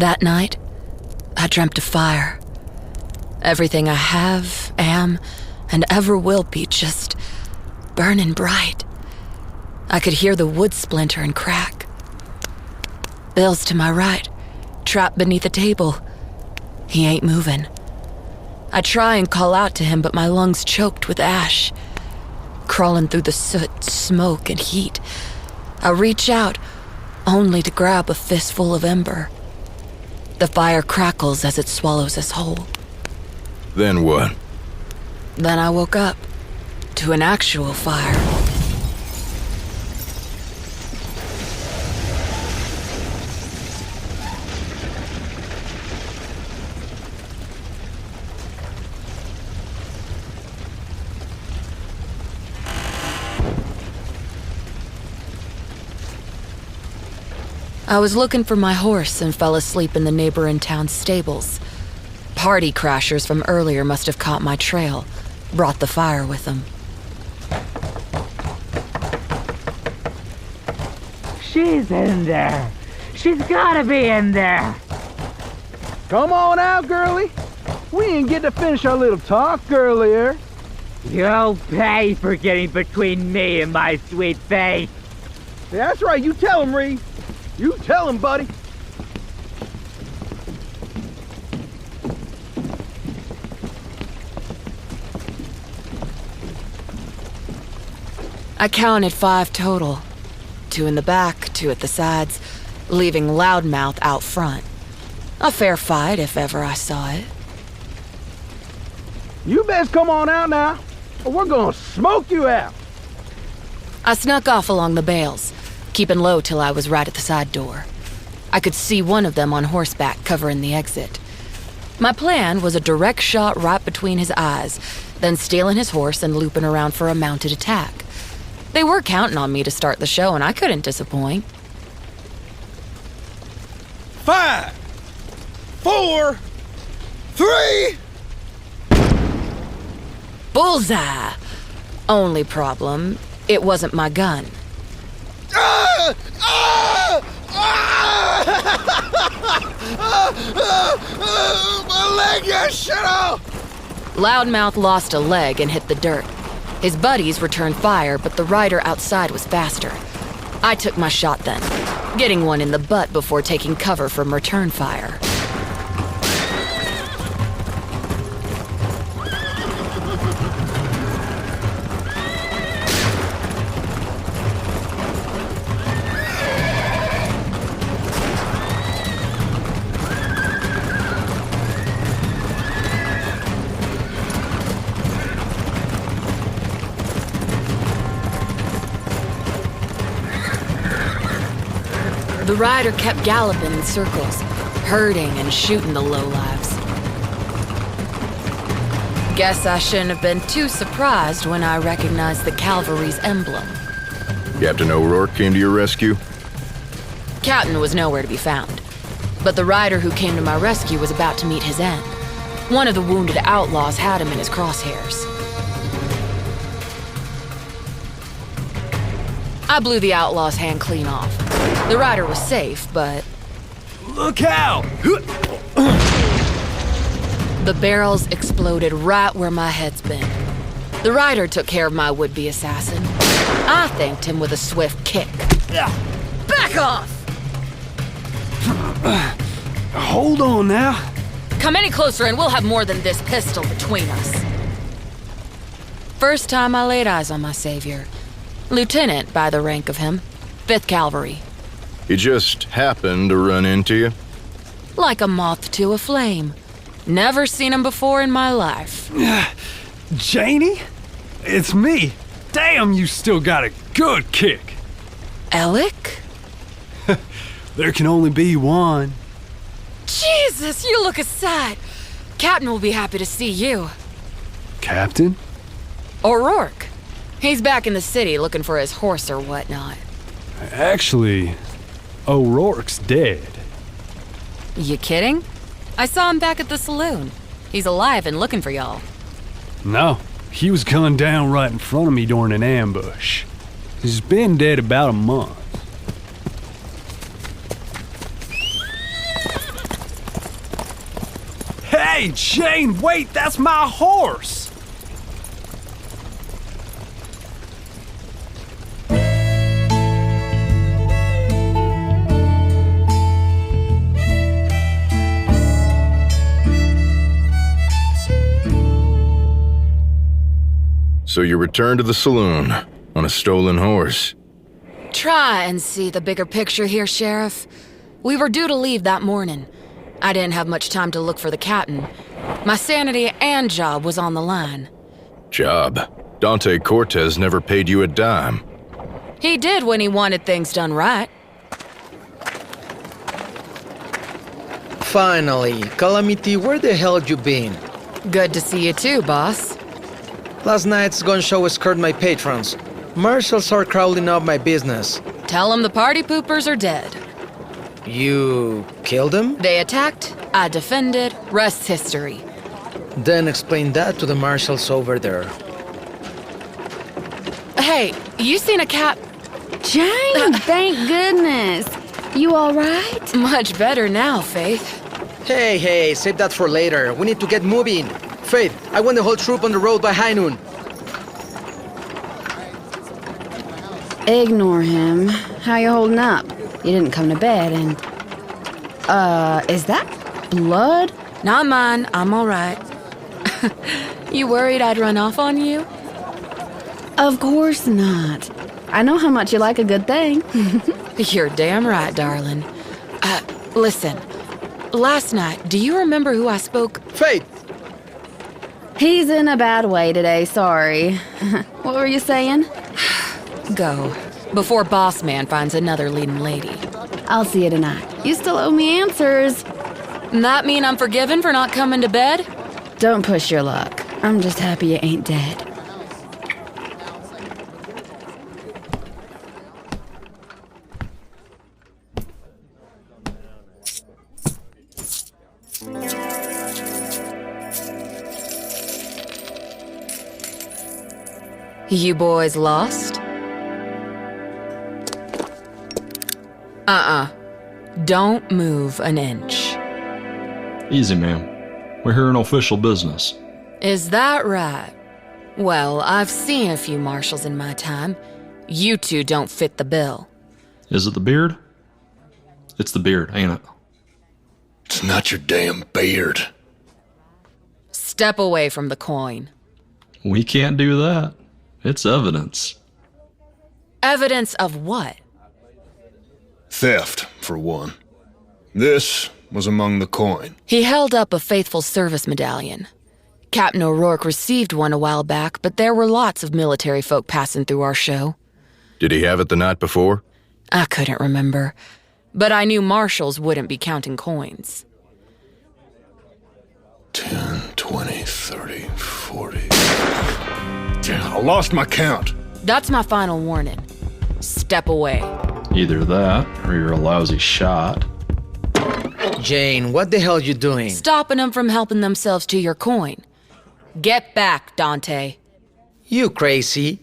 That night, I dreamt of fire. Everything I have, am, and ever will be just burning bright. I could hear the wood splinter and crack. Bill's to my right, trapped beneath a table. He ain't moving. I try and call out to him, but my lungs choked with ash. Crawling through the soot, smoke, and heat, I reach out, only to grab a fistful of ember. The fire crackles as it swallows us whole. Then what? Then I woke up to an actual fire. I was looking for my horse and fell asleep in the neighboring town's stables. Party crashers from earlier must have caught my trail, brought the fire with them. She's in there. She's gotta be in there. Come on out, girlie. We didn't get to finish our little talk earlier. You'll pay for getting between me and my sweet face. Yeah, that's right. You tell him, Reed. You tell him, buddy. I counted 5 total. 2 in the back, 2 at the sides, leaving Loudmouth out front. A fair fight if ever I saw it. You best come on out now, or we're gonna smoke you out. I snuck off along the bales, keeping low till I was right at the side door. I could see one of them on horseback covering the exit. My plan was a direct shot right between his eyes, then stealing his horse and looping around for a mounted attack. They were counting on me to start the show, and I couldn't disappoint. 5, 4, 3... Bullseye! Only problem, it wasn't my gun. Ah! Ah! Ah! My leg got shut off! Loudmouth lost a leg and hit the dirt. His buddies returned fire, but the rider outside was faster. I took my shot then, getting one in the butt before taking cover from return fire. The rider kept galloping in circles, herding and shooting the lowlives. Guess I shouldn't have been too surprised when I recognized the cavalry's emblem. Captain O'Rourke came to your rescue? Captain was nowhere to be found, but the rider who came to my rescue was about to meet his end. One of the wounded outlaws had him in his crosshairs. I blew the outlaw's hand clean off. The rider was safe, but... Look out! The barrels exploded right where my head's been. The rider took care of my would-be assassin. I thanked him with a swift kick. Back off! Hold on now. Come any closer and we'll have more than this pistol between us. First time I laid eyes on my savior. Lieutenant, by the rank of him. 5th Cavalry. He just happened to run into you? Like a moth to a flame. Never seen him before in my life. Gianni? It's me. Damn, you still got a good kick. Elick? There can only be one. Jesus, you look a sight. Captain will be happy to see you. Captain? O'Rourke. He's back in the city looking for his horse or whatnot. Actually, O'Rourke's dead. You kidding? I saw him back at the saloon. He's alive and looking for y'all. No, he was gunned down right in front of me during an ambush. He's been dead about a month. Hey, Jane, wait, that's my horse! So you returned to the saloon on a stolen horse. Try and see the bigger picture here, Sheriff. We were due to leave that morning. I didn't have much time to look for the captain. My sanity and job was on the line. Job? Dante Cortez never paid you a dime. He did when he wanted things done right. Finally, Calamity, where the hell you been? Good to see you too, boss. Last night's gun show scared my patrons. Marshals are crawling up my business. Tell them the party poopers are dead. You killed them? They attacked, I defended, rest's history. Then explain that to the marshals over there. Hey, you seen a cat? Jane, thank goodness. You all right? Much better now, Faith. Hey, save that for later. We need to get moving. Faith, I want the whole troop on the road by high noon. Ignore him. How you holding up? You didn't come to bed and... is that blood? Not mine, I'm all right. You worried I'd run off on you? Of course not. I know how much you like a good thing. You're damn right, darling. Listen. Last night, do you remember who I spoke? Faith! He's in a bad way today, sorry. What were you saying? Go. Before Boss Man finds another leading lady. I'll see you tonight. You still owe me answers. That mean I'm forgiven for not coming to bed? Don't push your luck. I'm just happy you ain't dead. You boys lost? Don't move an inch. Easy, ma'am. We're here on official business. Is that right? Well, I've seen a few marshals in my time. You two don't fit the bill. Is it the beard? It's the beard, ain't it? It's not your damn beard. Step away from the coin. We can't do that. It's evidence. Evidence of what? Theft, for one. This was among the coin. He held up a faithful service medallion. Captain O'Rourke received one a while back, but there were lots of military folk passing through our show. Did he have it the night before? I couldn't remember, but I knew marshals wouldn't be counting coins. 10, 20, 30, 40... Damn, I lost my count. That's my final warning. Step away. Either that, or you're a lousy shot. Jane, what the hell you doing? Stopping them from helping themselves to your coin. Get back, Dante. You crazy?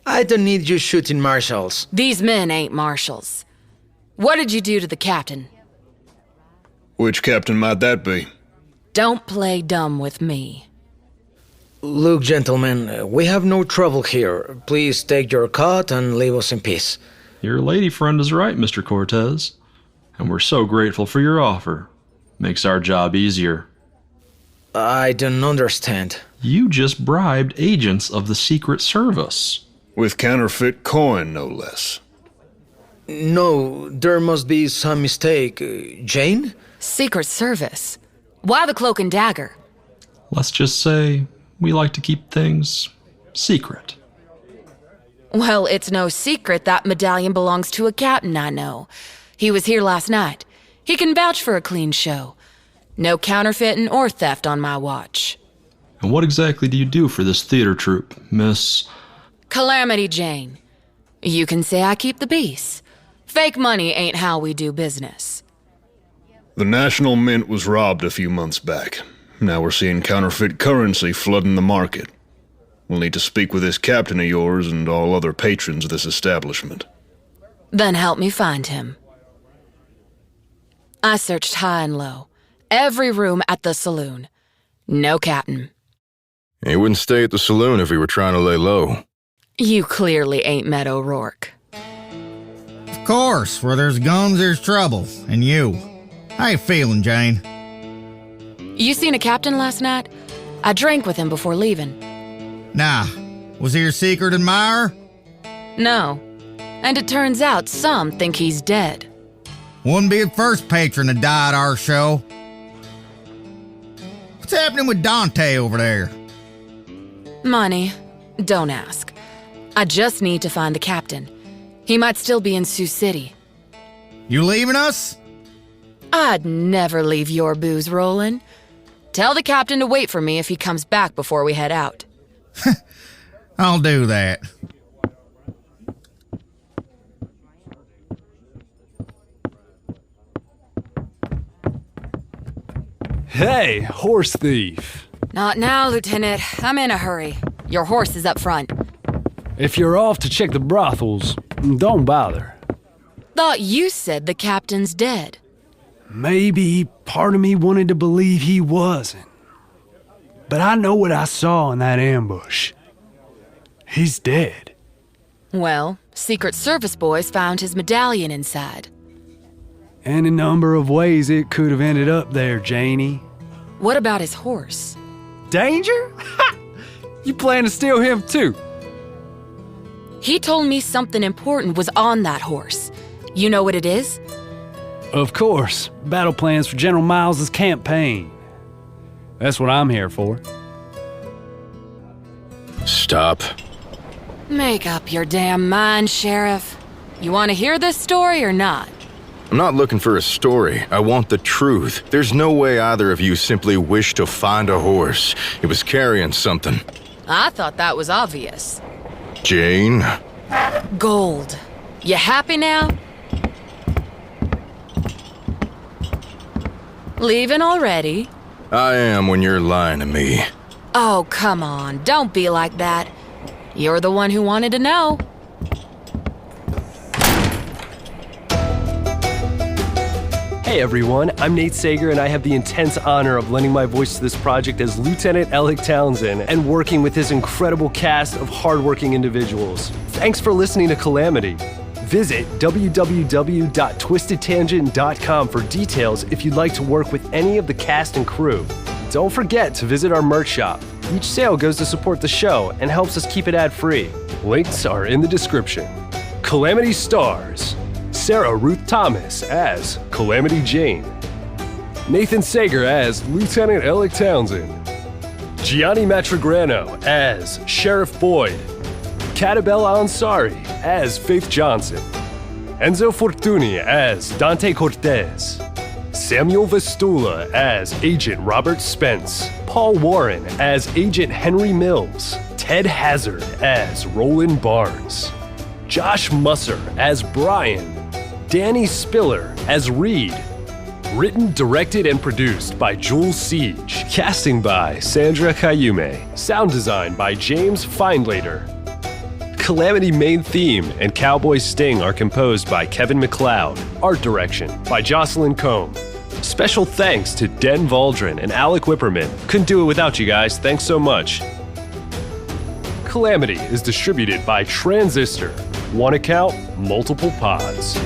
I don't need you shooting marshals. These men ain't marshals. What did you do to the captain? Which captain might that be? Don't play dumb with me. Look, gentlemen, we have no trouble here. Please take your cut and leave us in peace. Your lady friend is right, Mr. Cortez. And we're so grateful for your offer. Makes our job easier. I don't understand. You just bribed agents of the Secret Service. With counterfeit coin, no less. No, there must be some mistake. Jane? Secret Service? Why the cloak and dagger? Let's just say we like to keep things secret. Well, it's no secret that medallion belongs to a captain I know. He was here last night. He can vouch for a clean show. No counterfeiting or theft on my watch. And what exactly do you do for this theater troupe, Miss... Calamity Jane. You can say I keep the peace. Fake money ain't how we do business. The National Mint was robbed a few months back. Now we're seeing counterfeit currency flooding the market. We'll need to speak with this captain of yours and all other patrons of this establishment. Then help me find him. I searched high and low. Every room at the saloon. No, Captain. He wouldn't stay at the saloon if he were trying to lay low. You clearly ain't met O'Rourke. Of course, where there's guns, there's trouble. And you. How you feeling, Jane? You seen a captain last night? I drank with him before leaving. Nah. Was he your secret admirer? No. And it turns out some think he's dead. Wouldn't be the first patron to die at our show. What's happening with Dante over there? Money. Don't ask. I just need to find the captain. He might still be in Sioux City. You leaving us? I'd never leave your booze, Roland. Tell the captain to wait for me if he comes back before we head out. I'll do that. Hey, horse thief. Not now, Lieutenant. I'm in a hurry. Your horse is up front. If you're off to check the brothels, don't bother. Thought you said the captain's dead. Maybe part of me wanted to believe he wasn't. But I know what I saw in that ambush. He's dead. Well, Secret Service boys found his medallion inside. Any number of ways it could have ended up there, Janie. What about his horse? Danger? Ha! You plan to steal him too? He told me something important was on that horse. You know what it is? Of course. Battle plans for General Miles's campaign. That's what I'm here for. Stop. Make up your damn mind, Sheriff. You want to hear this story or not? I'm not looking for a story. I want the truth. There's no way either of you simply wish to find a horse. It was carrying something. I thought that was obvious. Jane? Gold. You happy now? Leaving already? I am when you're lying to me. Oh, come on. Don't be like that. You're the one who wanted to know. Hey everyone, I'm Nate Sager and I have the intense honor of lending my voice to this project as Lieutenant Elick Townsend and working with this incredible cast of hardworking individuals. Thanks for listening to Calamity. Visit www.twistedtangent.com for details if you'd like to work with any of the cast and crew. Don't forget to visit our merch shop. Each sale goes to support the show and helps us keep it ad-free. Links are in the description. Calamity stars Sarah Ruth Thomas as Calamity Jane, Nathan Sager as Lieutenant Elick Townsend, Gianni Matragrano as Sheriff Boyd, Katabelle Ansari as Faith Johnson, Enzo Fortuny as Dante Cortez, Samuel Vsetula as Agent Robert Spence, Paul Warren as Agent Henry Mills, Ted Hazard as Roland Barnes, Josh Musser as Brian, Danny Spiller as Reed. Written, directed, and produced by Jules Siege. Casting by Sandra Kyuumei. Sound design by James Findlater. Calamity main theme and Cowboy sting are composed by Kevin MacLeod. Art direction by Jocelyn Combe. Special thanks to Den Valdron and Alec Whipperman. Couldn't do it without you guys, thanks so much. Calamity is distributed by Transistor. One account, multiple pods.